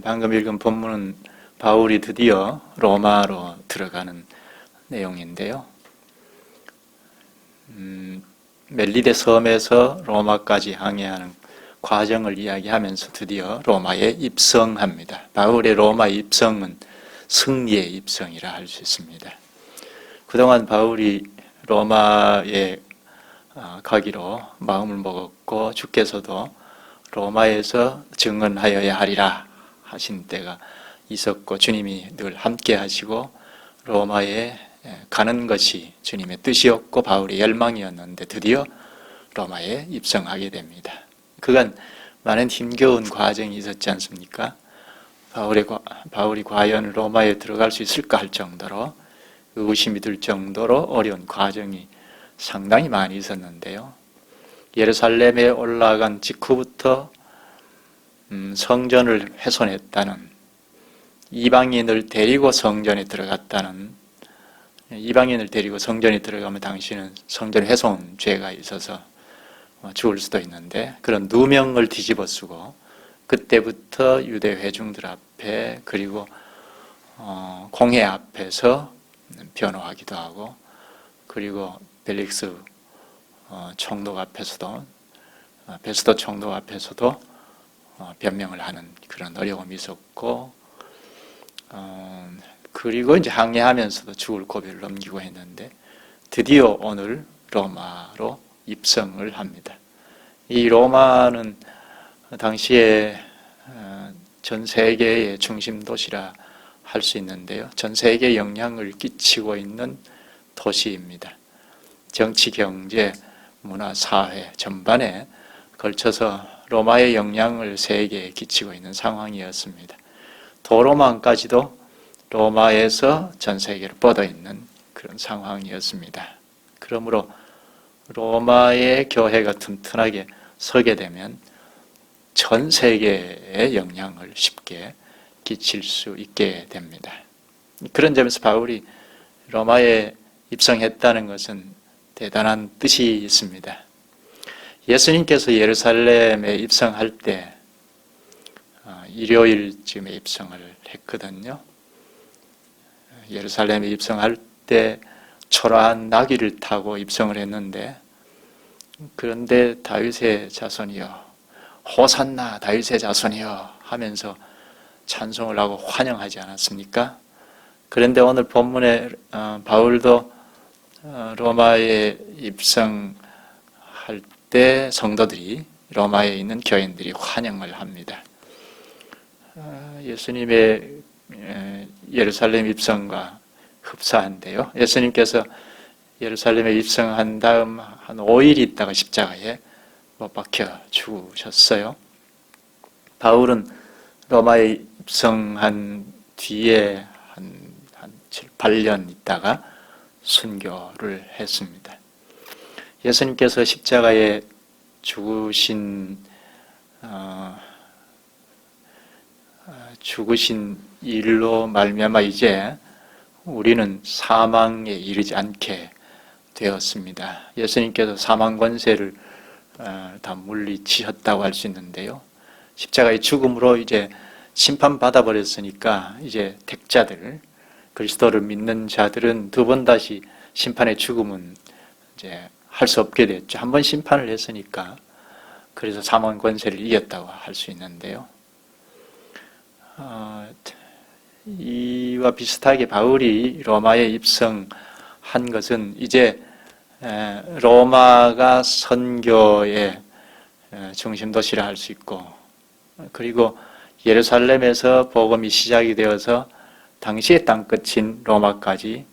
방금 읽은 본문은 바울이 드디어 로마로 들어가는 내용인데요. 멜리데 섬에서 로마까지 항해하는 과정을 이야기하면서 드디어 로마에 입성합니다. 바울의 로마 입성은 승리의 입성이라 할 수 있습니다. 그동안 바울이 로마에 가기로 마음을 먹었고 주께서도 로마에서 증언하여야 하리라 하신 때가 있었고 주님이 늘 함께 하시고 로마에 가는 것이 주님의 뜻이었고 바울의 열망이었는데 드디어 로마에 입성하게 됩니다. 그간 많은 힘겨운 과정이 있었지 않습니까? 바울이 과연 로마에 들어갈 수 있을까 할 정도로 의심이 들 정도로 어려운 과정이 상당히 많이 있었는데요. 예루살렘에 올라간 직후부터 성전을 훼손했다는, 이방인을 데리고 성전에 들어갔다는, 이방인을 데리고 성전에 들어가면 당신은 성전 훼손 죄가 있어서 죽을 수도 있는데 그런 누명을 뒤집어 쓰고 그때부터 유대 회중들 앞에 그리고 공회 앞에서 변호하기도 하고 그리고 벨릭스 총독 앞에서도 베스도 총독 앞에서도 변명을 하는 그런 어려움이 있었고 그리고 이제 항해하면서도 죽을 고비를 넘기고 했는데 드디어 오늘 로마로 입성을 합니다. 이 로마는 당시에 전 세계의 중심 도시라 할 수 있는데요. 전 세계에 영향을 끼치고 있는 도시입니다. 정치, 경제, 문화, 사회 전반에 걸쳐서 로마의 영향을 세계에 끼치고 있는 상황이었습니다. 도로망까지도 로마에서 전 세계로 뻗어 있는 그런 상황이었습니다. 그러므로 로마의 교회가 튼튼하게 서게 되면 전 세계에 영향을 쉽게 끼칠 수 있게 됩니다. 그런 점에서 바울이 로마에 입성했다는 것은 대단한 뜻이 있습니다. 예수님께서 예루살렘에 입성할 때 일요일쯤에 입성을 했거든요. 예루살렘에 입성할 때 초라한 나귀를 타고 입성을 했는데 그런데 다윗의 자손이여 호산나 다윗의 자손이여 하면서 찬송을 하고 환영하지 않았습니까? 그런데 오늘 본문에 바울도 로마에 입성할 때 성도들이 로마에 있는 교인들이 환영을 합니다. 예수님의 예루살렘 입성과 흡사한데요. 예수님께서 예루살렘에 입성한 다음 한 5일 있다가 십자가에 못 박혀 죽으셨어요. 바울은 로마에 입성한 뒤에 한 7, 8년 있다가 순교를 했습니다. 예수님께서 십자가에 죽으신 일로 말미암아 이제 우리는 사망에 이르지 않게 되었습니다. 예수님께서 사망 권세를 다 물리치셨다고 할 수 있는데요. 십자가의 죽음으로 이제 심판받아 버렸으니까 이제 택자들, 그리스도를 믿는 자들은 두 번 다시 심판의 죽음은 이제 할 수 없게 됐죠. 한 번 심판을 했으니까 그래서 사망 권세를 이겼다고 할 수 있는데요. 이와 비슷하게 바울이 로마에 입성한 것은 이제 로마가 선교의 중심 도시라 할 수 있고 그리고 예루살렘에서 복음이 시작이 되어서 당시의 땅끝인 로마까지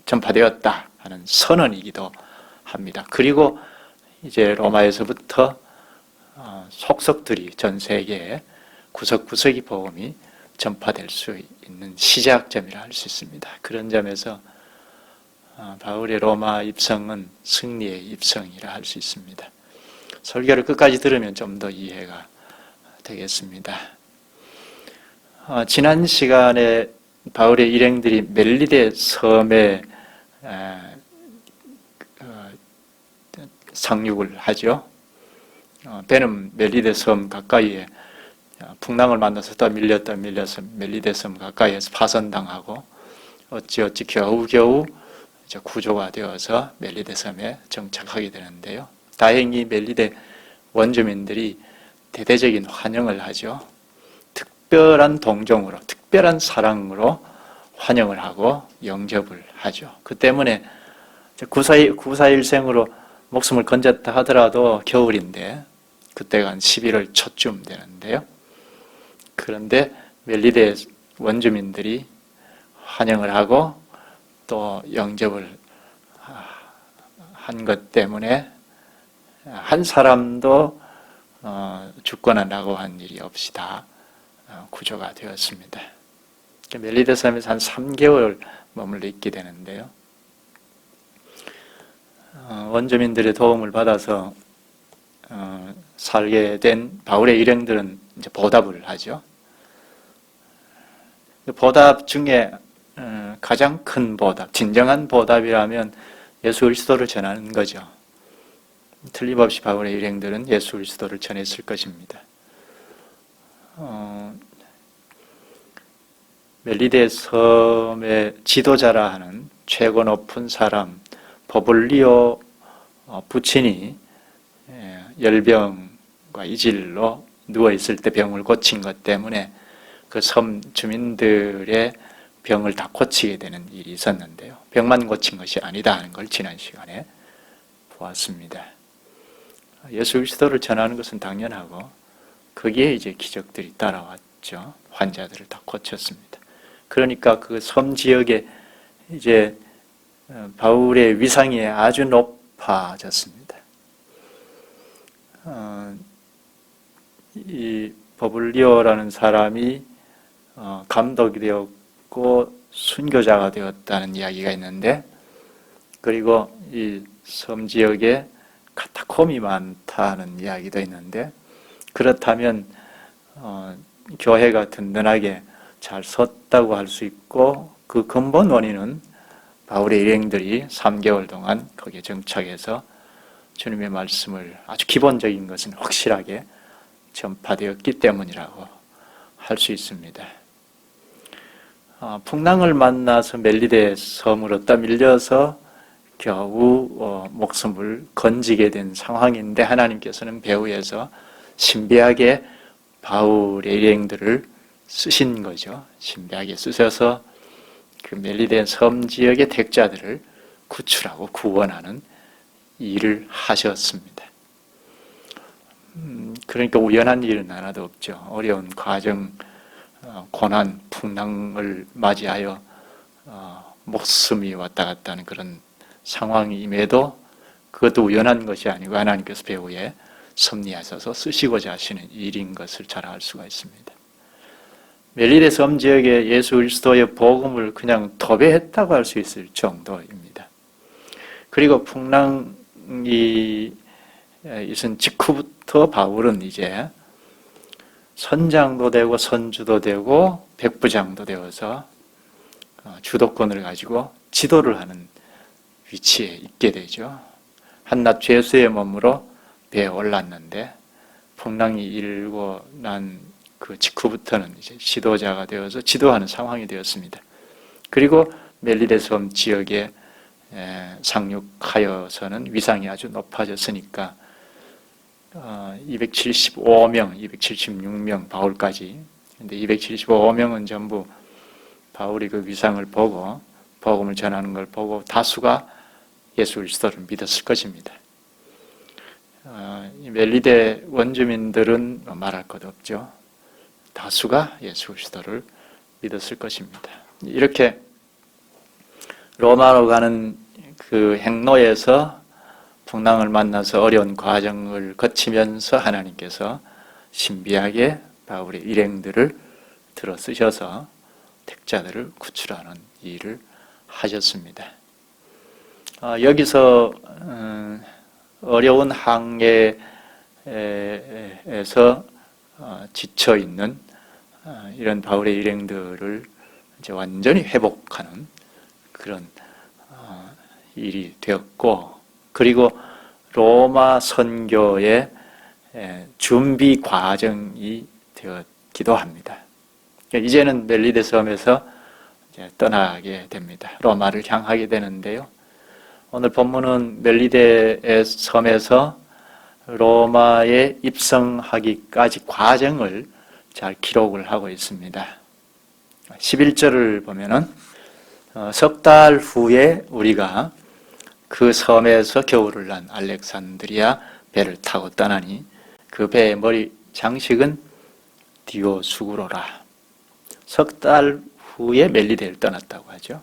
전파되었다 하는 선언이기도 합니다. 그리고 이제 로마에서부터 속속들이 전 세계에 구석구석이 복음이 전파될 수 있는 시작점이라 할 수 있습니다. 그런 점에서 바울의 로마 입성은 승리의 입성이라 할 수 있습니다. 설교를 끝까지 들으면 좀 더 이해가 되겠습니다. 지난 시간에 바울의 일행들이 멜리데 섬에 상륙을 하죠. 배는 멜리데 섬 가까이에 풍랑을 만나서 밀려서 멜리데 섬 가까이에서 파손당하고 어찌어찌 겨우겨우 이제 구조가 되어서 멜리데 섬에 정착하게 되는데요. 다행히 멜리데 원주민들이 대대적인 환영을 하죠. 특별한 동정으로, 특별한 사랑으로 환영을 하고 영접을 하죠. 그 때문에 구사일생으로 목숨을 건졌다 하더라도 겨울인데 그때가 한 11월 초쯤 되는데요. 그런데 멜리데 원주민들이 환영을 하고 또 영접을 한 것 때문에 한 사람도 죽거나 나고 한 일이 없이 다 구조가 되었습니다. 멜리데 섬에서 한 3개월 머물러 있게 되는데요. 원주민들의 도움을 받아서 살게 된 바울의 일행들은 이제 보답을 하죠. 보답 중에 가장 큰 보답, 진정한 보답이라면 예수 그리스도를 전하는 거죠. 틀림없이 바울의 일행들은 예수 그리스도를 전했을 것입니다. 멜리데 섬의 지도자라 하는 최고 높은 사람 버블리오 부친이 열병과 이질로 누워있을 때 병을 고친 것 때문에 그 섬 주민들의 병을 다 고치게 되는 일이 있었는데요. 병만 고친 것이 아니다 하는 걸 지난 시간에 보았습니다. 예수 그리스도를 전하는 것은 당연하고 거기에 이제 기적들이 따라왔죠. 환자들을 다 고쳤습니다. 그러니까 그 섬 지역에 이제 바울의 위상이 아주 높아졌습니다. 이 버블리오라는 사람이 감독이 되었고 순교자가 되었다는 이야기가 있는데, 그리고 이 섬 지역에 카타콤이 많다는 이야기도 있는데, 그렇다면 교회가 든든하게 잘 섰다고 할 수 있고, 그 근본 원인은 바울의 일행들이 3개월 동안 거기에 정착해서 주님의 말씀을 아주 기본적인 것은 확실하게 전파되었기 때문이라고 할 수 있습니다. 풍랑을 만나서 멜리데 섬으로 떠밀려서 겨우 목숨을 건지게 된 상황인데, 하나님께서는 배후에서 신비하게 바울의 일행들을 쓰신 거죠. 신비하게 쓰셔서 그 멜리데 섬 지역의 택자들을 구출하고 구원하는 일을 하셨습니다. 그러니까 우연한 일은 하나도 없죠. 어려운 과정, 고난, 풍랑을 맞이하여 목숨이 왔다 갔다 하는 그런 상황임에도 그것도 우연한 것이 아니고 하나님께서 배후에 섭리하셔서 쓰시고자 하시는 일인 것을 잘 알 수가 있습니다. 멜리데 섬 지역에 예수 그리스도의 복음을 그냥 도배했다고 할 수 있을 정도입니다. 그리고 풍랑이 있은 직후부터 바울은 이제 선장도 되고 선주도 되고 백부장도 되어서 주도권을 가지고 지도를 하는 위치에 있게 되죠. 한낱 죄수의 몸으로 배에 올랐는데 풍랑이 일고 난 그 직후부터는 이제 지도자가 되어서 지도하는 상황이 되었습니다. 그리고 멜리데 섬 지역에 상륙하여서는 위상이 아주 높아졌으니까 275명, 276명 바울까지. 근데 275명은 전부 바울이 그 위상을 보고 복음을 전하는 걸 보고 다수가 예수 그리스도를 믿었을 것입니다. 멜리데 원주민들은 말할 것 없죠. 다수가 예수 그리스도를 믿었을 것입니다. 이렇게 로마로 가는 그 행로에서 풍랑을 만나서 어려운 과정을 거치면서 하나님께서 신비하게 바울의 일행들을 들어 쓰셔서 택자들을 구출하는 일을 하셨습니다. 여기서 어려운 항해에서 지쳐 있는 이런 바울의 일행들을 이제 완전히 회복하는 그런 일이 되었고, 그리고 로마 선교의 준비 과정이 되었기도 합니다. 이제는 멜리데 섬에서 이제 떠나게 됩니다. 로마를 향하게 되는데요. 오늘 본문은 멜리데의 섬에서 로마에 입성하기까지 과정을 잘 기록을 하고 있습니다. 11절을 보면은 석 달 후에 우리가 그 섬에서 겨울을 난 알렉산드리아 배를 타고 떠나니 그 배의 머리 장식은 디오수구로라. 석 달 후에 멜리데를 떠났다고 하죠.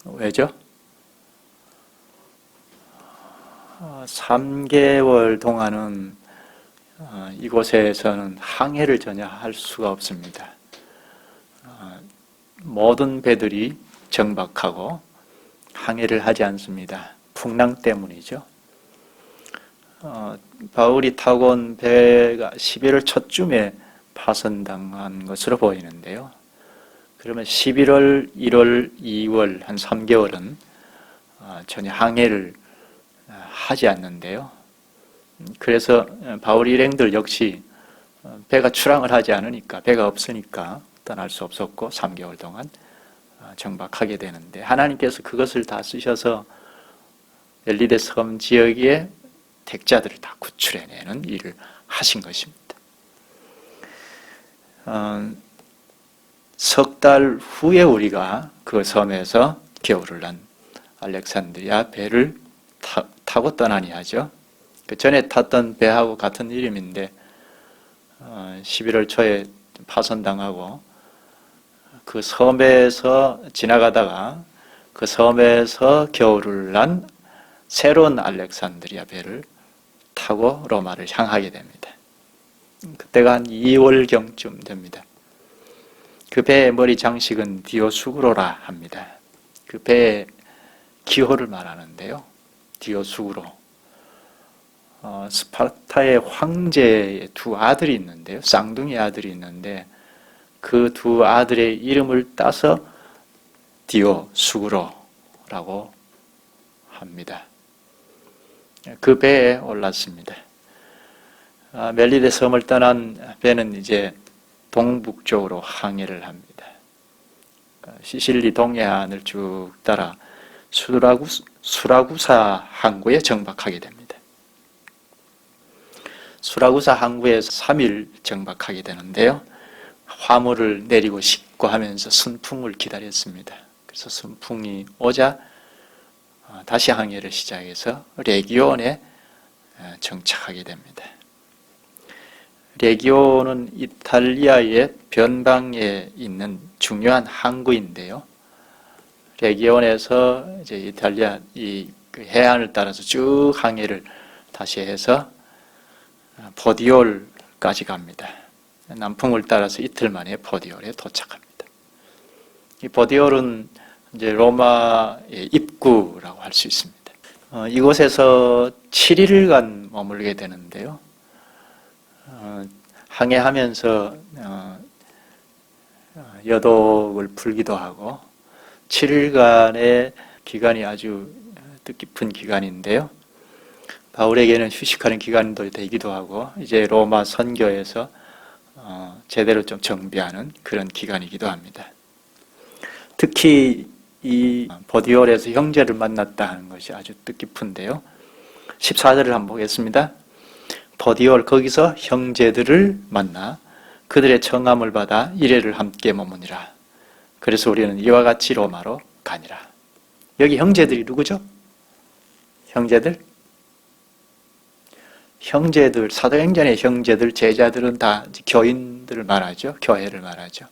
왜죠? 3개월 동안은 이곳에서는 항해를 전혀 할 수가 없습니다. 모든 배들이 정박하고 항해를 하지 않습니다. 풍랑 때문이죠. 바울이 타고 온 배가 11월 초쯤에 파손당한 것으로 보이는데요. 그러면 11월, 1월, 2월 한 3개월은 전혀 항해를 하지 않는데요. 그래서 바울 일행들 역시 배가 출항을 하지 않으니까, 배가 없으니까 떠날 수 없었고 3개월 동안 정박하게 되는데, 하나님께서 그것을 다 쓰셔서 멜리데 섬 지역에 택자들을 다 구출해내는 일을 하신 것입니다. 석 달 후에 우리가 그 섬에서 겨울을 난 알렉산드리아 배를 타고 떠나니 하죠. 그 전에 탔던 배하고 같은 이름인데 11월 초에 파손당하고 그 섬에서 지나가다가 그 섬에서 겨울을 난 새로운 알렉산드리아 배를 타고 로마를 향하게 됩니다. 그때가 한 2월경쯤 됩니다. 그 배의 머리 장식은 디오수구로라 합니다. 그 배의 기호를 말하는데요. 디오수구로. 스파르타의 황제의 두 아들이 있는데요. 쌍둥이 아들이 있는데 그 두 아들의 이름을 따서 디오수구로라고 합니다. 그 배에 올랐습니다. 멜리데 섬을 떠난 배는 이제 동북쪽으로 항해를 합니다. 시실리 동해안을 쭉 따라 수라구사 항구에 정박하게 됩니다. 수라구사 항구에서 3일 정박하게 되는데요. 화물을 내리고 싣고 하면서 순풍을 기다렸습니다. 그래서 순풍이 오자 다시 항해를 시작해서 레기온에 정착하게 됩니다. 레기온은 이탈리아의 변방에 있는 중요한 항구인데요. 레기온에서 이제 이탈리아 그 해안을 따라서 쭉 항해를 다시 해서 포디올까지 갑니다. 남풍을 따라서 이틀 만에 포디올에 도착합니다. 이 포디올은 이제 로마의 입구라고 할 수 있습니다. 이곳에서 7일간 머물게 되는데요. 항해하면서 여독을 풀기도 하고 7일간의 기간이 아주 뜻깊은 기간인데요. 바울에게는 휴식하는 기간도 되기도 하고 이제 로마 선교에서 제대로 좀 정비하는 그런 기간이기도 합니다. 특히 이 보디올에서 형제를 만났다는 것이 아주 뜻깊은데요. 14절을 한번 보겠습니다. 보디올 거기서 형제들을 만나 그들의 청함을 받아 이레를 함께 머무니라. 그래서 우리는 이와 같이 로마로 가니라. 여기 형제들이 누구죠? 형제들, 사도행전의 형제들, 제자들은 다 교인들을 말하죠. 교회를 말하죠.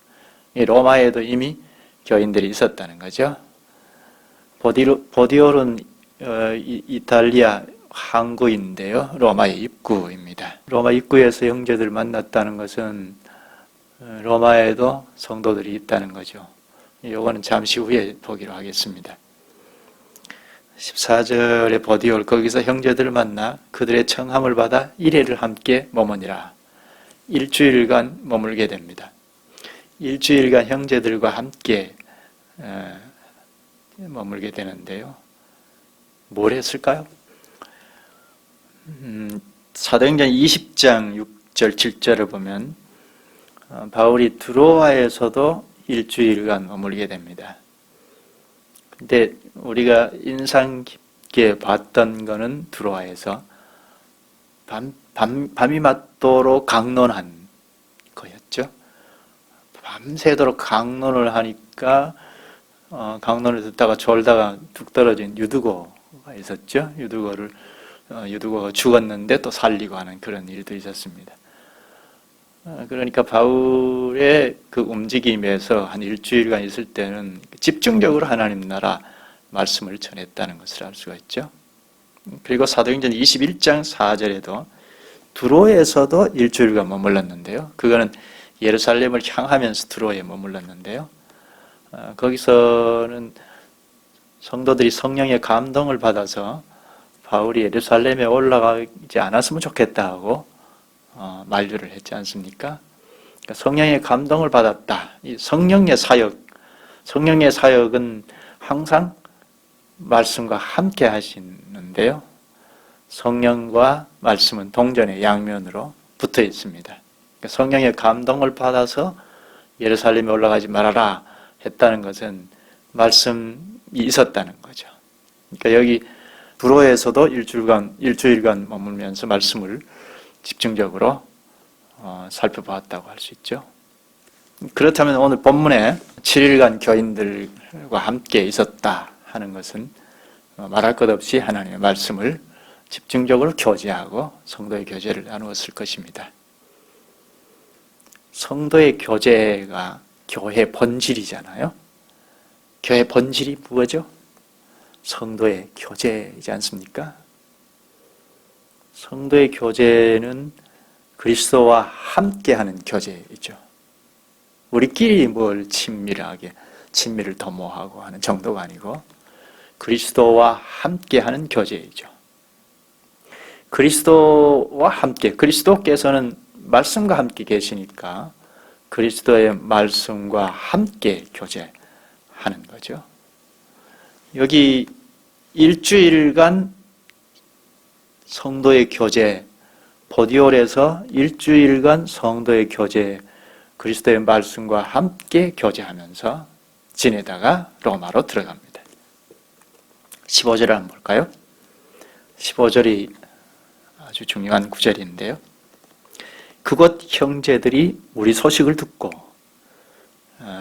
이 로마에도 이미 교인들이 있었다는 거죠. 보디올은 이탈리아 항구인데요. 로마의 입구입니다. 로마 입구에서 형제들 만났다는 것은 로마에도 성도들이 있다는 거죠. 이거는 잠시 후에 보기로 하겠습니다. 14절에 보디올 거기서 형제들을 만나 그들의 청함을 받아 이레를 함께 머무니라. 일주일간 머물게 됩니다. 일주일간 형제들과 함께 머물게 되는데요. 뭘 했을까요? 사도행전 20장 6절 7절을 보면 바울이 드로아에서도 일주일간 머물게 됩니다. 근데 우리가 인상 깊게 봤던 거는 드로아에서 밤이 맞도록 강론한 거였죠. 밤새도록 강론을 하니까 강론을 듣다가 졸다가 뚝 떨어진 유두고가 있었죠. 유두고가 죽었는데 또 살리고 하는 그런 일도 있었습니다. 그러니까 바울의 그 움직임에서 한 일주일간 있을 때는 집중적으로 하나님 나라 말씀을 전했다는 것을 알 수가 있죠. 그리고 사도행전 21장 4절에도 두로에서도 일주일간 머물렀는데요. 그거는 예루살렘을 향하면서 두로에 머물렀는데요. 거기서는 성도들이 성령의 감동을 받아서 바울이 예루살렘에 올라가지 않았으면 좋겠다 하고 만류를 했지 않습니까? 그러니까 성령의 감동을 받았다. 이 성령의 사역은 항상 말씀과 함께 하시는데요. 성령과 말씀은 동전의 양면으로 붙어 있습니다. 그러니까 성령의 감동을 받아서 예루살렘에 올라가지 말아라 했다는 것은 말씀이 있었다는 거죠. 그러니까 여기 두로에서도 일주일간 머물면서 말씀을 집중적으로 살펴보았다고 할 수 있죠. 그렇다면 오늘 본문에 7일간 교인들과 함께 있었다 하는 것은 말할 것 없이 하나님의 말씀을 집중적으로 교제하고 성도의 교제를 나누었을 것입니다. 성도의 교제가 교회 본질이잖아요. 교회 본질이 무엇이죠? 성도의 교제이지 않습니까? 성도의 교제는 그리스도와 함께하는 교제이죠. 우리끼리 뭘 친밀을 도모하고 하는 정도가 아니고 그리스도와 함께하는 교제이죠. 그리스도와 함께, 그리스도께서는 말씀과 함께 계시니까 그리스도의 말씀과 함께 교제하는 거죠. 여기 일주일간 성도의 교제, 보디올에서 일주일간 성도의 교제, 그리스도의 말씀과 함께 교제하면서 지내다가 로마로 들어갑니다. 15절을 한번 볼까요? 15절이 아주 중요한 구절인데요. 그곳 형제들이 우리 소식을 듣고,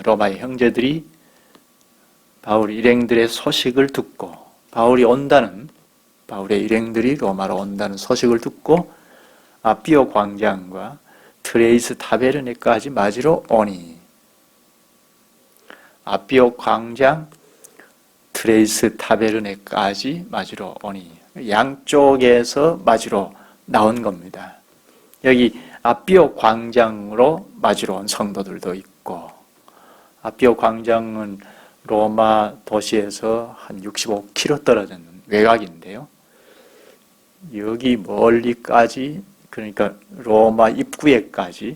로마의 형제들이 바울 일행들의 소식을 듣고, 바울의 일행들이 로마로 온다는 소식을 듣고 아피오 광장과 트레이스 타베르네까지 맞으러 오니, 아피오 광장, 트레이스 타베르네까지 맞으러 오니, 양쪽에서 맞으러 나온 겁니다. 여기 아피오 광장으로 맞으러 온 성도들도 있고, 아피오 광장은 로마 도시에서 한 65km 떨어진 외곽인데요. 여기 멀리까지, 그러니까 로마 입구에까지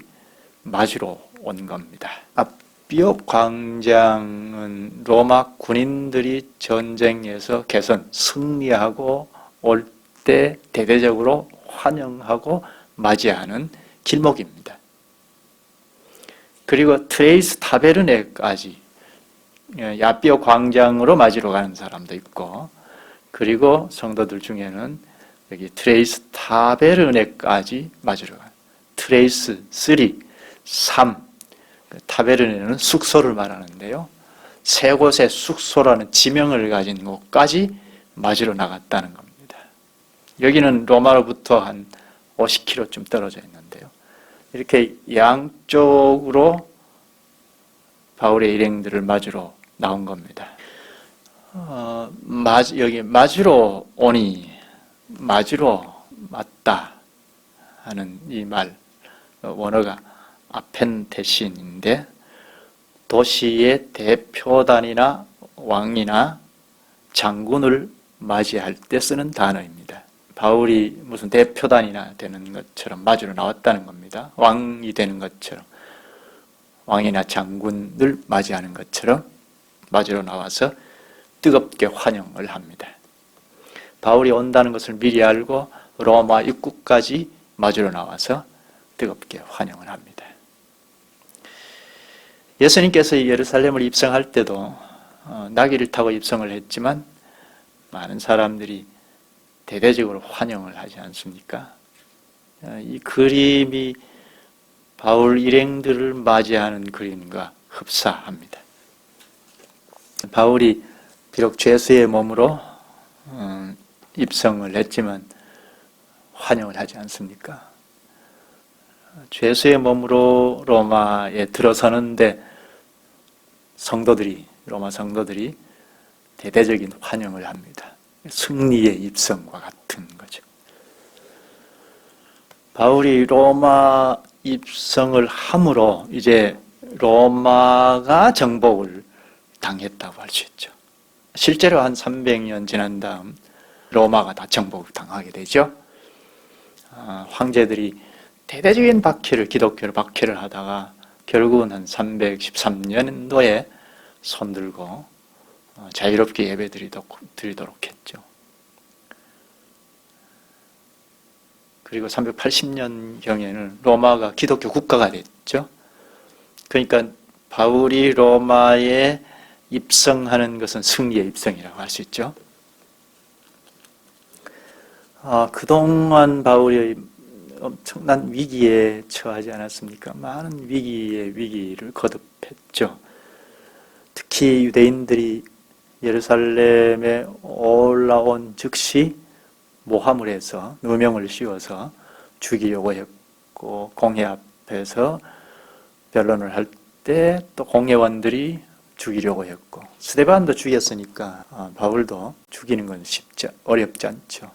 맞으러 온 겁니다. 아피오 광장은 로마 군인들이 전쟁에서 개선, 승리하고 올 때 대대적으로 환영하고 맞이하는 길목입니다. 그리고 트레이스 타베르네까지 아피오 광장으로 맞으러 가는 사람도 있고, 그리고 성도들 중에는 여기 트레이스 타베르네까지 맞으러 가는, 트레이스 3, 타베르네는 숙소를 말하는데요. 세 곳의 숙소라는 지명을 가진 곳까지 맞으러 나갔다는 겁니다. 여기는 로마로부터 한 50km쯤 떨어져 있는데요. 이렇게 양쪽으로 바울의 일행들을 맞으러 나온 겁니다. 여기 맞으러 오니, 맞으러 맞다 하는 이 말, 원어가 아펜테신인데 도시의 대표단이나 왕이나 장군을 맞이할 때 쓰는 단어입니다. 바울이 무슨 대표단이나 되는 것처럼 맞으러 나왔다는 겁니다. 왕이 되는 것처럼, 왕이나 장군을 맞이하는 것처럼 맞으러 나와서 뜨겁게 환영을 합니다. 바울이 온다는 것을 미리 알고 로마 입구까지 맞으러 나와서 뜨겁게 환영을 합니다. 예수님께서 예루살렘을 입성할 때도 나귀를 타고 입성을 했지만 많은 사람들이 대대적으로 환영을 하지 않습니까? 이 그림이 바울 일행들을 맞이하는 그림과 흡사합니다. 바울이 비록 죄수의 몸으로 입성을 했지만 환영을 하지 않습니까? 죄수의 몸으로 로마에 들어서는데 로마 성도들이 대대적인 환영을 합니다. 승리의 입성과 같은 거죠. 바울이 로마 입성을 함으로 이제 로마가 정복을 당했다고 할 수 있죠. 실제로 한 300년 지난 다음 로마가 다 정복을 당하게 되죠. 황제들이 대대적인 기독교를 박해를 하다가 결국은 한 313년도에 손들고 자유롭게 예배드리도록 했죠. 그리고 380년경에는 로마가 기독교 국가가 됐죠. 그러니까 바울이 로마에 입성하는 것은 승리의 입성이라고 할 수 있죠. 그동안 바울이 엄청난 위기에 처하지 않았습니까? 많은 위기를 거듭했죠. 특히 유대인들이 예루살렘에 올라온 즉시 모함을 해서 누명을 씌워서 죽이려고 했고, 공회 앞에서 변론을 할 때 또 공회원들이 죽이려고 했고, 스데반도 죽였으니까 바울도 죽이는 건 어렵지 않죠.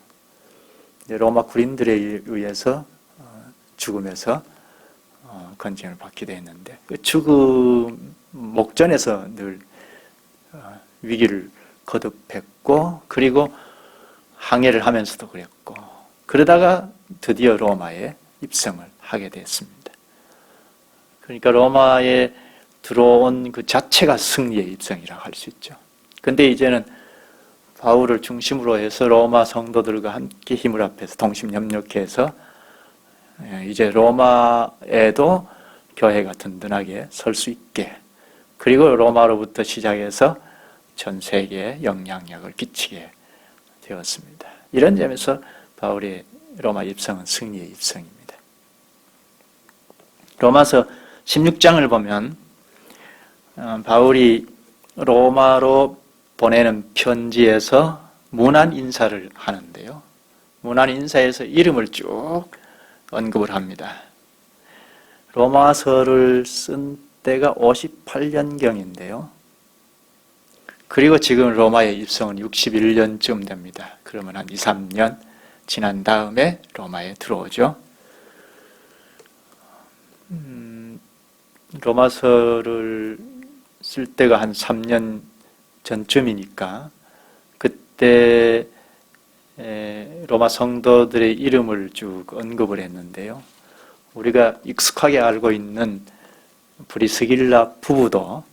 로마 군인들에 의해서 죽음에서 건징을 받게 되었는데, 그 죽음 목전에서 늘 위기를 거듭했고, 그리고 항해를 하면서도 그랬고, 그러다가 드디어 로마에 입성을 하게 됐습니다. 그러니까 로마에 들어온 그 자체가 승리의 입성이라고 할 수 있죠. 근데 이제는 바울을 중심으로 해서 로마 성도들과 함께 힘을 합해서 동심협력해서 이제 로마에도 교회가 든든하게 설 수 있게, 그리고 로마로부터 시작해서 전 세계에 영향력을 끼치게 되었습니다. 이런 점에서 바울의 로마 입성은 승리의 입성입니다. 로마서 16장을 보면 바울이 로마로 보내는 편지에서 문안 인사를 하는데요. 문안 인사에서 이름을 쭉 언급을 합니다. 로마서를 쓴 때가 58년경인데요. 그리고 지금 로마의 입성은 61년쯤 됩니다. 그러면 한 2, 3년 지난 다음에 로마에 들어오죠. 로마서를 쓸 때가 한 3년 전쯤이니까 그때 로마 성도들의 이름을 쭉 언급을 했는데요. 우리가 익숙하게 알고 있는 브리스길라 부부도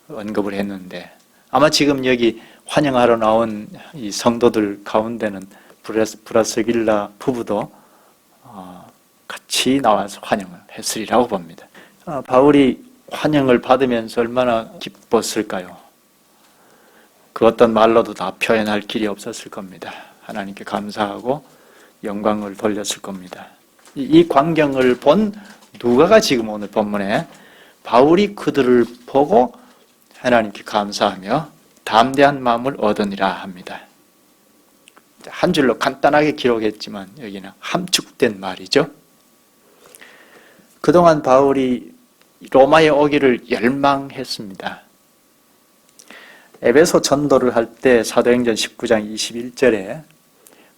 언급을 했는데, 아마 지금 여기 환영하러 나온 이 성도들 가운데는 브리스길라 부부도 같이 나와서 환영을 했으리라고 봅니다. 바울이 환영을 받으면서 얼마나 기뻤을까요? 그 어떤 말로도 다 표현할 길이 없었을 겁니다. 하나님께 감사하고 영광을 돌렸을 겁니다. 이 광경을 본 누가가 지금 오늘 본문에 바울이 그들을 보고 하나님께 감사하며 담대한 마음을 얻으니라 합니다. 한 줄로 간단하게 기록했지만 여기는 함축된 말이죠. 그동안 바울이 로마에 오기를 열망했습니다. 에베소 전도를 할 때 사도행전 19장 21절에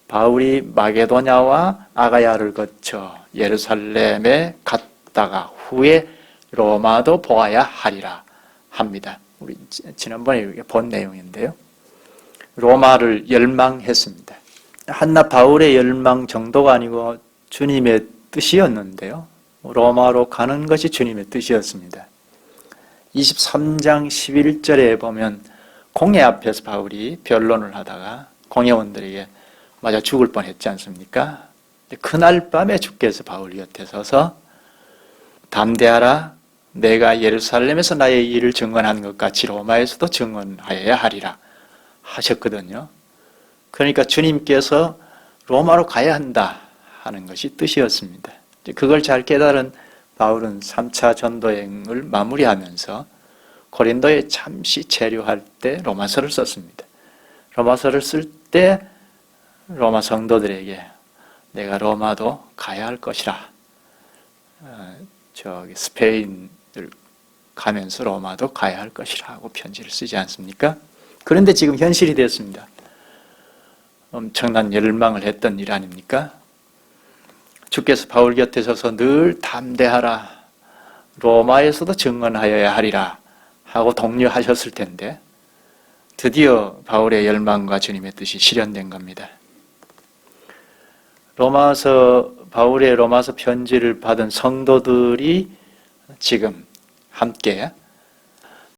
바울이 마게도냐와 아가야를 거쳐 예루살렘에 갔다가 후에 로마도 보아야 하리라 합니다. 우리 지난번에 본 내용인데요. 로마를 열망했습니다. 한낱 바울의 열망 정도가 아니고 주님의 뜻이었는데요. 로마로 가는 것이 주님의 뜻이었습니다. 23장 11절에 보면 공회 앞에서 바울이 변론을 하다가 공회원들에게 맞아 죽을 뻔했지 않습니까? 그날 밤에 주께서 바울 곁에 서서 담대하라, 내가 예루살렘에서 나의 일을 증언한 것 같이 로마에서도 증언하여야 하리라 하셨거든요. 그러니까 주님께서 로마로 가야 한다 하는 것이 뜻이었습니다. 그걸 잘 깨달은 바울은 3차 전도여행을 마무리하면서 고린도에 잠시 체류할 때 로마서를 썼습니다. 로마서를 쓸 때 로마 성도들에게 내가 로마도 가야 할 것이라, 스페인을 가면서 로마도 가야 할 것이라 하고 편지를 쓰지 않습니까? 그런데 지금 현실이 됐습니다. 엄청난 열망을 했던 일 아닙니까? 주께서 바울 곁에 서서 늘 담대하라, 로마에서도 증언하여야 하리라 하고 독려하셨을 텐데 드디어 바울의 열망과 주님의 뜻이 실현된 겁니다. 바울의 로마서 편지를 받은 성도들이 지금 함께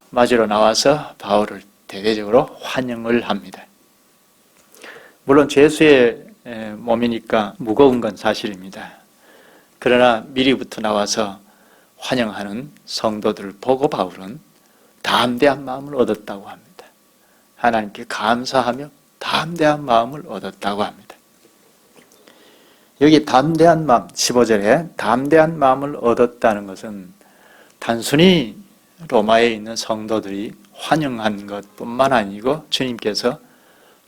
맞으러 나와서 바울을 대대적으로 환영을 합니다. 물론 죄수의 몸이니까 무거운 건 사실입니다. 그러나 미리부터 나와서 환영하는 성도들을 보고 바울은 담대한 마음을 얻었다고 합니다. 하나님께 감사하며 담대한 마음을 얻었다고 합니다. 여기 담대한 마음, 15절에 담대한 마음을 얻었다는 것은 단순히 로마에 있는 성도들이 환영한 것뿐만 아니고 주님께서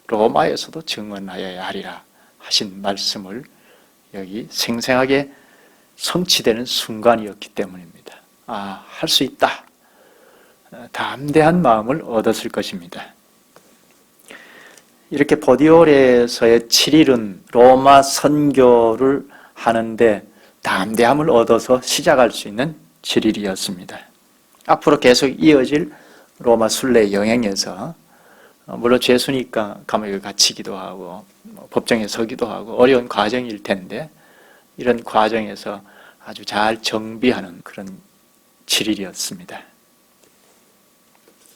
로마에서도 증언하여야 하리라 하신 말씀을 여기 생생하게 성취되는 순간이었기 때문입니다. 할 수 있다. 담대한 마음을 얻었을 것입니다. 이렇게 보디올에서의 7일은 로마 선교를 하는데 담대함을 얻어서 시작할 수 있는 7일이었습니다. 앞으로 계속 이어질 로마 순례 여행에서 물론 죄수니까 감옥에 갇히기도 하고 법정에 서기도 하고 어려운 과정일 텐데 이런 과정에서 아주 잘 정비하는 그런 7일이었습니다.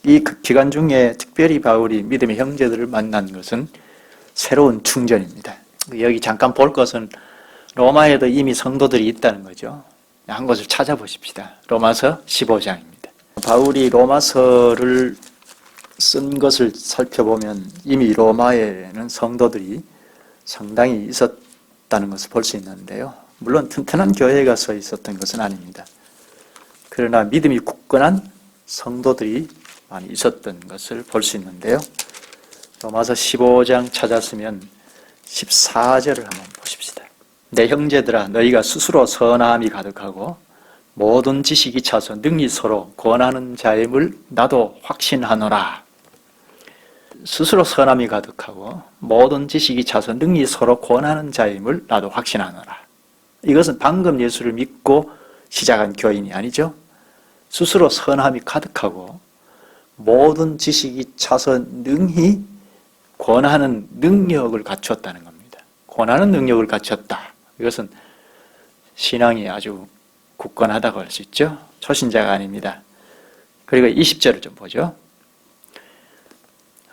이 기간 중에 특별히 바울이 믿음의 형제들을 만난 것은 새로운 충전입니다. 여기 잠깐 볼 것은 로마에도 이미 성도들이 있다는 거죠. 한 곳을 찾아보십시다. 로마서 15장입니다. 바울이 로마서를 쓴 것을 살펴보면 이미 로마에는 성도들이 상당히 있었다는 것을 볼 수 있는데요. 물론 튼튼한 교회가 서 있었던 것은 아닙니다. 그러나 믿음이 굳건한 성도들이 많이 있었던 것을 볼 수 있는데요. 로마서 15장 찾았으면 14절을 한번 보십시다. 내 형제들아, 너희가 스스로 선함이 가득하고 모든 지식이 차서 능히 서로 권하는 자임을 나도 확신하노라. 스스로 선함이 가득하고 모든 지식이 차서 능히 서로 권하는 자임을 나도 확신하노라. 이것은 방금 예수를 믿고 시작한 교인이 아니죠. 스스로 선함이 가득하고 모든 지식이 차서 능히 권하는 능력을 갖췄다는 겁니다. 권하는 능력을 갖췄다. 이것은 신앙이 아주 굳건하다고 할 수 있죠. 초신자가 아닙니다. 그리고 20절을 좀 보죠.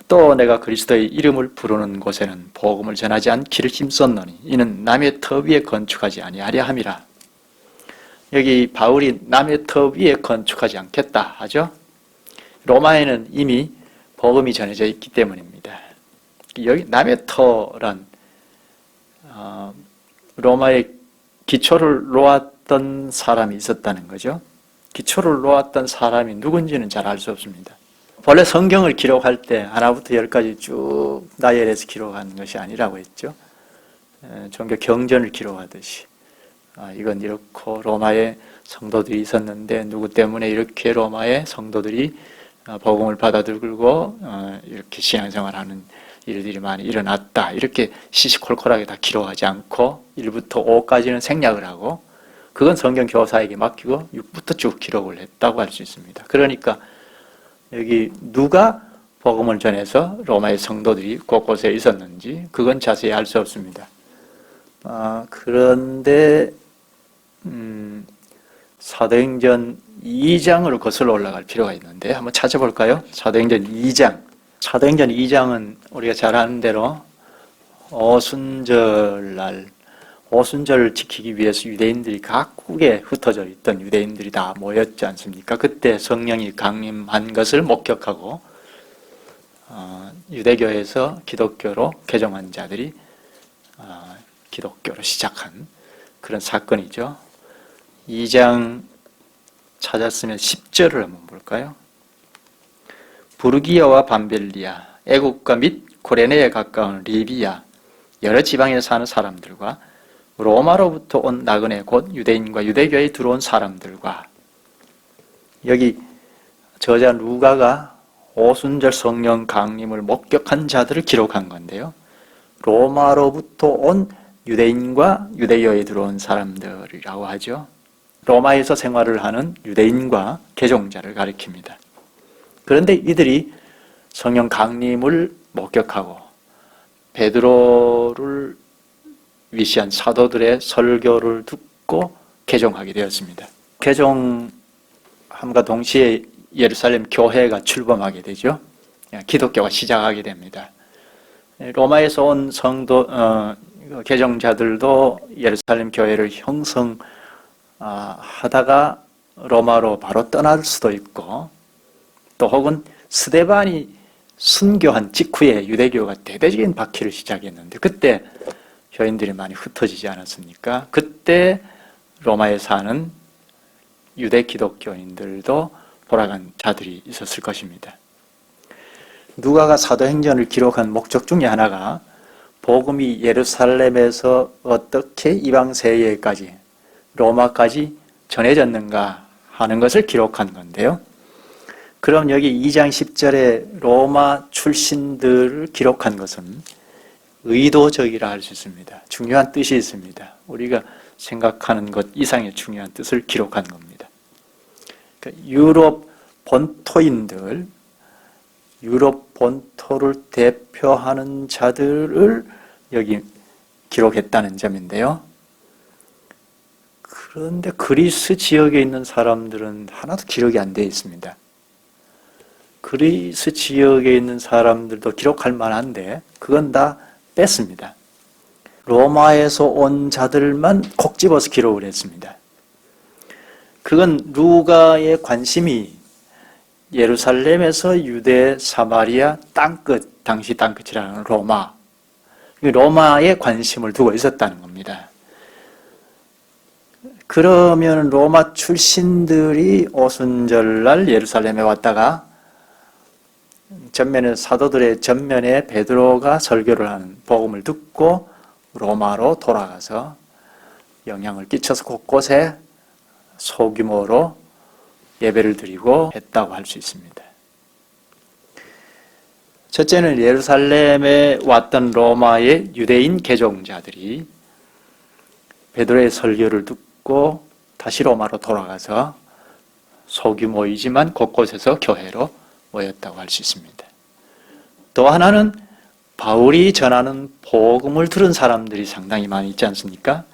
또 내가 그리스도의 이름을 부르는 곳에는 복음을 전하지 않기를 힘썼노니 이는 남의 터 위에 건축하지 아니하려 함이라. 여기 바울이 남의 터 위에 건축하지 않겠다 하죠. 로마에는 이미 복음이 전해져 있기 때문입니다. 여기 남의 터란 로마의 기초를 놓았던 사람이 있었다는 거죠. 기초를 놓았던 사람이 누군지는 잘 알 수 없습니다. 본래 성경을 기록할 때 하나부터 열까지 쭉 나열해서 기록한 것이 아니라고 했죠. 종교 경전을 기록하듯이 이건 이렇고 로마에 성도들이 있었는데 누구 때문에 이렇게 로마의 성도들이 복음을 받아들고 이렇게 신앙생활하는 일들이 많이 일어났다. 이렇게 시시콜콜하게 다 기록하지 않고 1부터 5까지는 생략을 하고 그건 성경 교사에게 맡기고 6부터 쭉 기록을 했다고 할 수 있습니다. 그러니까 여기 누가 복음을 전해서 로마의 성도들이 곳곳에 있었는지 그건 자세히 알 수 없습니다. 그런데 사도행전 2장으로 거슬러 올라갈 필요가 있는데 한번 찾아볼까요? 사도행전 2장. 사도행전 2장은 우리가 잘 아는 대로 오순절날 오순절을 지키기 위해서 유대인들이 각국에 흩어져 있던 유대인들이 다 모였지 않습니까? 그때 성령이 강림한 것을 목격하고 유대교에서 기독교로 개종한 자들이 기독교로 시작한 그런 사건이죠. 2장 찾았으면 10절을 한번 볼까요? 부르기아와 밤벨리아, 애국과 및 고레네에 가까운 리비아, 여러 지방에 사는 사람들과 로마로부터 온 나그네 곧 유대인과 유대교에 들어온 사람들과, 여기 저자 루가가 오순절 성령 강림을 목격한 자들을 기록한 건데요. 로마로부터 온 유대인과 유대교에 들어온 사람들이라고 하죠. 로마에서 생활을 하는 유대인과 개종자를 가리킵니다. 그런데 이들이 성령 강림을 목격하고 베드로를 위시한 사도들의 설교를 듣고 개종하게 되었습니다. 개종함과 동시에 예루살렘 교회가 출범하게 되죠. 기독교가 시작하게 됩니다. 로마에서 온 성도 개종자들도 예루살렘 교회를 형성하다가 로마로 바로 떠날 수도 있고, 또 혹은 스데반이 순교한 직후에 유대교가 대대적인 박해를 시작했는데 그때 교인들이 많이 흩어지지 않았습니까? 그때 로마에 사는 유대 기독교인들도 돌아간 자들이 있었을 것입니다. 누가가 사도행전을 기록한 목적 중에 하나가 복음이 예루살렘에서 어떻게 이방 세계까지 로마까지 전해졌는가 하는 것을 기록한 건데요. 그럼 여기 2장 10절에 로마 출신들을 기록한 것은 의도적이라 할 수 있습니다. 중요한 뜻이 있습니다. 우리가 생각하는 것 이상의 중요한 뜻을 기록한 겁니다. 그러니까 유럽 본토인들, 유럽 본토를 대표하는 자들을 여기 기록했다는 점인데요. 그런데 그리스 지역에 있는 사람들은 하나도 기록이 안 되어 있습니다. 그리스 지역에 있는 사람들도 기록할 만한데 그건 다 뺐습니다. 로마에서 온 자들만 콕 집어서 기록을 했습니다. 그건 루가의 관심이 예루살렘에서 유대, 사마리아, 땅끝, 당시 땅끝이라는 로마에 관심을 두고 있었다는 겁니다. 그러면 로마 출신들이 오순절날 예루살렘에 왔다가 사도들의 전면에 베드로가 설교를 하는 복음을 듣고 로마로 돌아가서 영향을 끼쳐서 곳곳에 소규모로 예배를 드리고 했다고 할 수 있습니다. 첫째는 예루살렘에 왔던 로마의 유대인 개종자들이 베드로의 설교를 듣고 다시 로마로 돌아가서 소규모이지만 곳곳에서 교회로 모였다고 할 수 있습니다. 또 하나는 바울이 전하는 복음을 들은 사람들이 상당히 많이 있지 않습니까?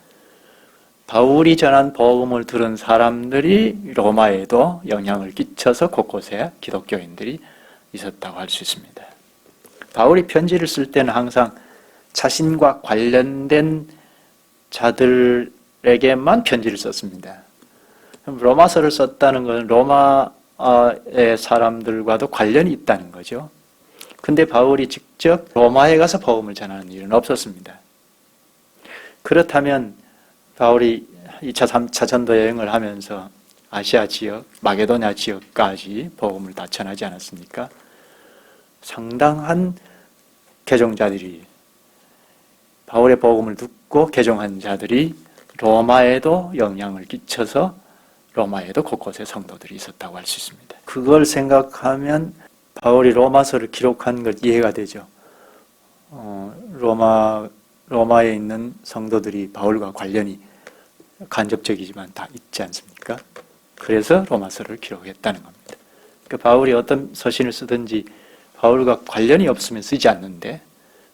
바울이 전한 복음을 들은 사람들이 로마에도 영향을 끼쳐서 곳곳에 기독교인들이 있었다고 할 수 있습니다. 바울이 편지를 쓸 때는 항상 자신과 관련된 자들에게만 편지를 썼습니다. 로마서를 썼다는 것은 로마의 사람들과도 관련이 있다는 거죠. 근데 바울이 직접 로마에 가서 복음을 전하는 일은 없었습니다. 그렇다면 바울이 2차, 3차 전도 여행을 하면서 아시아 지역, 마게도냐 지역까지 복음을 다 전하지 않았습니까? 상당한 개종자들이, 바울의 복음을 듣고 개종한 자들이 로마에도 영향을 끼쳐서 로마에도 곳곳에 성도들이 있었다고 할 수 있습니다. 그걸 생각하면 바울이 로마서를 기록한 것 이해가 되죠. 로마에 있는 성도들이 바울과 관련이 간접적이지만 다 있지 않습니까? 그래서 로마서를 기록했다는 겁니다. 그러니까 바울이 어떤 서신을 쓰든지 바울과 관련이 없으면 쓰지 않는데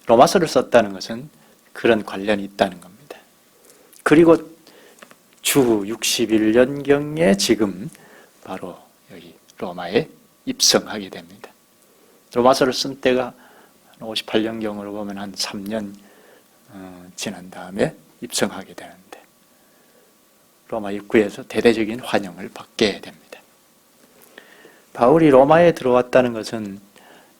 로마서를 썼다는 것은 그런 관련이 있다는 겁니다. 그리고 주 61년경에 지금 바로 여기 로마에 입성하게 됩니다. 로마서를 쓴 때가 58년경으로 보면 한 3년 지난 다음에 입성하게 되는데 로마 입구에서 대대적인 환영을 받게 됩니다. 바울이 로마에 들어왔다는 것은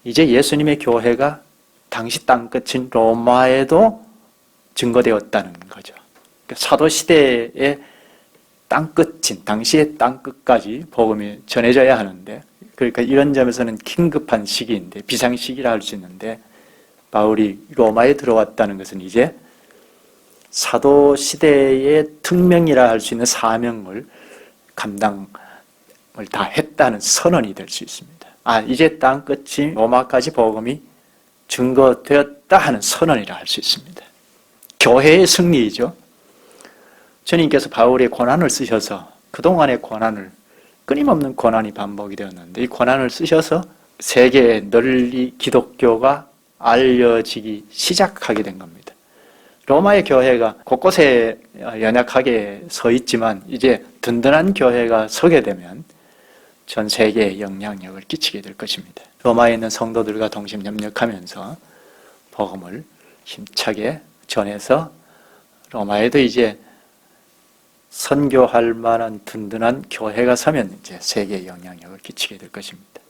이제 예수님의 교회가 당시 땅끝인 로마에도 증거되었다는 거죠. 그러니까 사도시대의 땅끝인, 당시의 땅끝까지 복음이 전해져야 하는데, 그러니까 이런 점에서는 긴급한 시기인데, 비상시기라 할 수 있는데, 바울이 로마에 들어왔다는 것은 이제 사도시대의 특명이라 할 수 있는 사명을 감당을 다 했다는 선언이 될 수 있습니다. 이제 땅끝이 로마까지 복음이 증거되었다 하는 선언이라 할 수 있습니다. 교회의 승리이죠. 주님께서 바울의 고난을 쓰셔서 그동안의 고난을, 끊임없는 고난이 반복이 되었는데 이 고난을 쓰셔서 세계에 널리 기독교가 알려지기 시작하게 된 겁니다. 로마의 교회가 곳곳에 연약하게 서 있지만 이제 든든한 교회가 서게 되면 전 세계에 영향력을 끼치게 될 것입니다. 로마에 있는 성도들과 동심협력하면서 복음을 힘차게 전해서 로마에도 이제 선교할 만한 든든한 교회가 서면 이제 세계에 영향력을 끼치게 될 것입니다.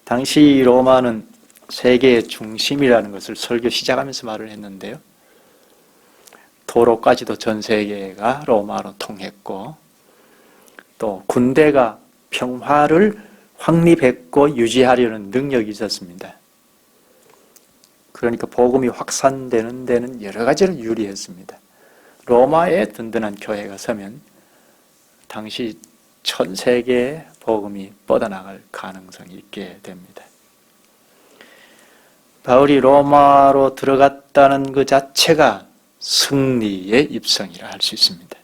당시 로마는 세계의 중심이라는 것을 설교 시작하면서 말을 했는데요. 도로까지도 전 세계가 로마로 통했고 또 군대가 평화를 확립했고 유지하려는 능력이 있었습니다. 그러니까 복음이 확산되는 데는 여러 가지로 유리했습니다. 로마에 든든한 교회가 서면 당시 전 세계에 복음이 뻗어나갈 가능성이 있게 됩니다. 바울이 로마로 들어갔다는 그 자체가 승리의 입성이라 할 수 있습니다.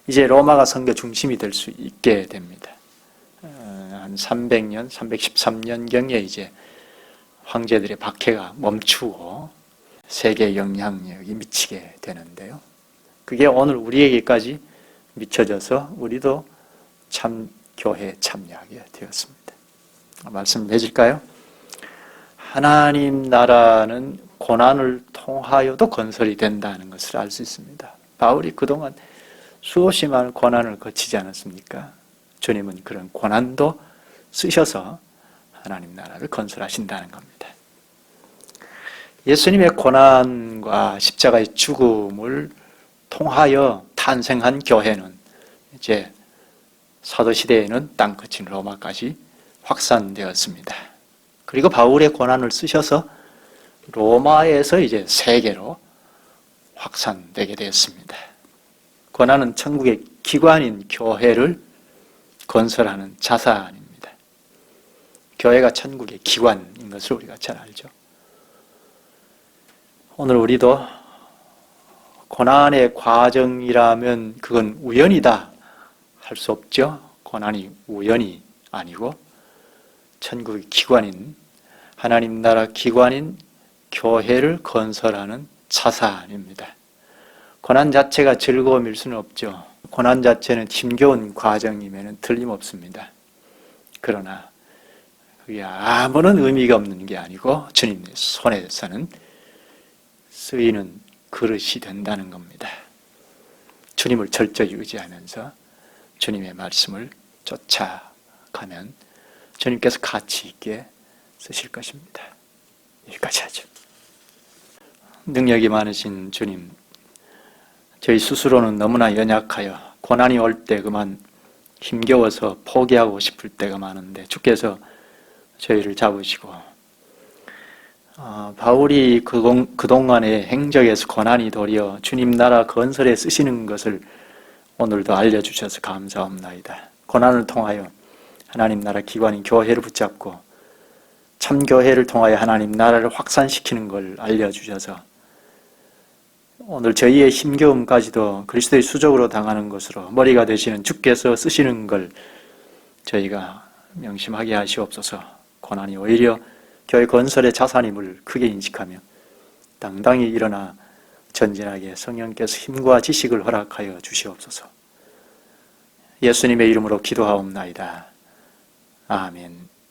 이제 로마가 선교 중심이 될 수 있게 됩니다. 한 300년, 313년경에 이제 황제들의 박해가 멈추고 세계 영향력이 미치게 되는데요. 그게 오늘 우리에게까지 미쳐져서 우리도 참 교회에 참여하게 되었습니다. 말씀 맺을까요? 하나님 나라는 고난을 통하여도 건설이 된다는 것을 알 수 있습니다. 바울이 그동안 수없이 많은 고난을 거치지 않았습니까? 주님은 그런 고난도 쓰셔서 하나님 나라를 건설하신다는 겁니다. 예수님의 고난과 십자가의 죽음을 통하여 탄생한 교회는 이제 사도시대에는 땅끝인 로마까지 확산되었습니다. 그리고 바울의 고난을 쓰셔서 로마에서 이제 세계로 확산되게 되었습니다. 고난은 천국의 기관인 교회를 건설하는 자산입니다. 교회가 천국의 기관인 것을 우리가 잘 알죠. 오늘 우리도 고난의 과정이라면 그건 우연이다 할 수 없죠. 고난이 우연이 아니고 천국의 기관인 하나님 나라 기관인 교회를 건설하는 자산입니다. 고난 자체가 즐거움일 수는 없죠. 고난 자체는 힘겨운 과정이면 틀림없습니다. 그러나 그게 아무런 의미가 없는 게 아니고 주님의 손에서는 쓰이는 그릇이 된다는 겁니다. 주님을 철저히 의지하면서 주님의 말씀을 쫓아가면 주님께서 가치 있게 쓰실 것입니다. 여기까지 하죠. 능력이 많으신 주님, 저희 스스로는 너무나 연약하여 고난이 올 때 그만 힘겨워서 포기하고 싶을 때가 많은데 주께서 저희를 잡으시고 바울이 그동안의 행적에서 고난이 도리어 주님 나라 건설에 쓰시는 것을 오늘도 알려주셔서 감사합나이다. 고난을 통하여 하나님 나라 기관인 교회를 붙잡고 참 교회를 통하여 하나님 나라를 확산시키는 걸 알려주셔서 오늘 저희의 힘겨움까지도 그리스도의 수족으로 당하는 것으로 머리가 되시는 주께서 쓰시는 걸 저희가 명심하게 하시옵소서. 고난이 오히려 교회 건설의 자산임을 크게 인식하며 당당히 일어나 전진하게 성령께서 힘과 지식을 허락하여 주시옵소서. 예수님의 이름으로 기도하옵나이다. 아멘.